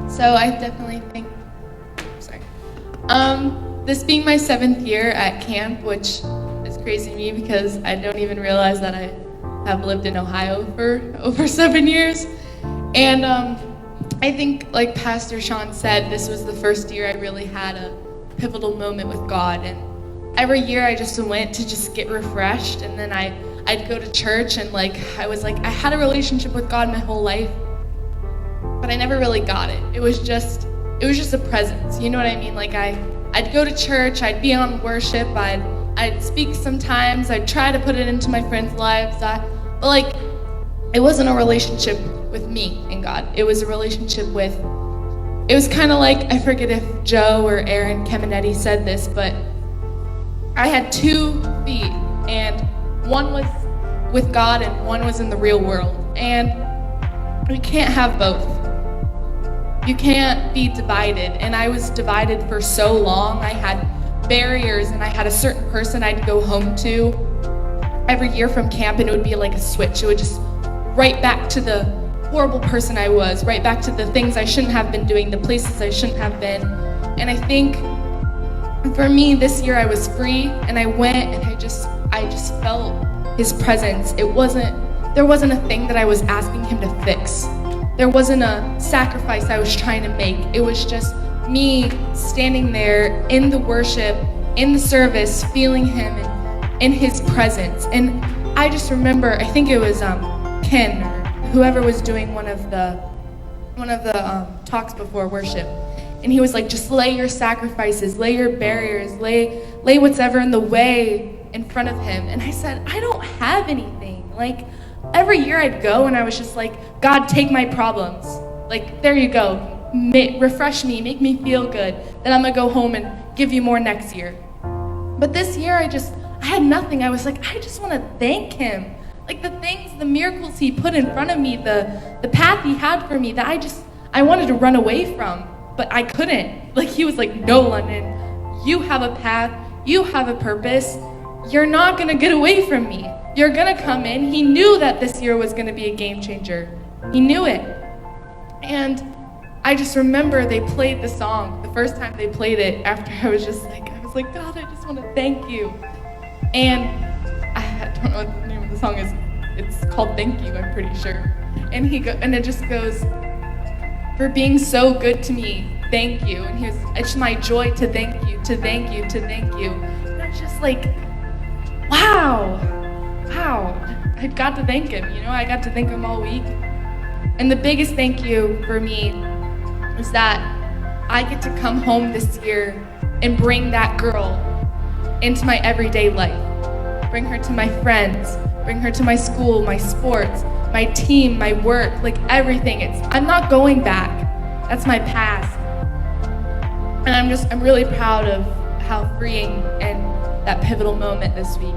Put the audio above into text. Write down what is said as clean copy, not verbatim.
So I definitely think, sorry. This being my 7th year at camp, which is crazy to me because I don't even realize that I have lived in Ohio for over 7 years. And I think, like Pastor Sean said, this was the first year I really had a pivotal moment with God. And every year I just went to just get refreshed, and then I'd go to church, and I had a relationship with God my whole life, but I never really got it. It was just a presence. You know what I mean? I'd go to church, I'd be on worship, I'd speak sometimes, I'd try to put it into my friends' lives, but it wasn't a relationship with me and God. It was a relationship with, it was kind of like, I forget if Joe or Aaron Caminetti said this, but I had 2 feet, and one was with God and one was in the real world. And we can't have both. You can't be divided. And I was divided for so long. I had barriers, and I had a certain person I'd go home to every year from camp, and it would be like a switch. It would just right back to the horrible person I was, right back to the things I shouldn't have been doing, the places I shouldn't have been. And I think for me this year I was free, and I went and I just felt his presence. There wasn't a thing that I was asking him to fix. There wasn't a sacrifice I was trying to make. It was just me standing there in the worship, in the service, feeling him and in his presence. And I just remember, I think it was Ken or whoever was doing one of the talks before worship, and he was like, just lay your sacrifices, lay your barriers, lay what's ever in the way in front of him. And I said, I don't have anything. Every year I'd go and I was just like, God, take my problems. There you go. Refresh me, make me feel good. Then I'm gonna go home and give you more next year. But this year I had nothing. I was like, I just wanna thank him. The miracles he put in front of me, the path he had for me that I wanted to run away from, but I couldn't. He was like, no, Londyn, you have a path, you have a purpose. You're not gonna get away from me. You're gonna come in. He knew that this year was gonna be a game changer. He knew it. And I just remember they played the song, the first time they played it, after I was like, God, I just wanna thank you. And I don't know what the name of the song is. It's called Thank You, I'm pretty sure. And it just goes, for being so good to me, thank you. And it's my joy to thank you, to thank you, to thank you. And I was just like, wow, I got to thank him, I got to thank him all week. And the biggest thank you for me is that I get to come home this year and bring that girl into my everyday life. Bring her to my friends, bring her to my school, my sports, my team, my work, everything. I'm not going back. That's my past. And I'm really proud of how freeing and that pivotal moment this week.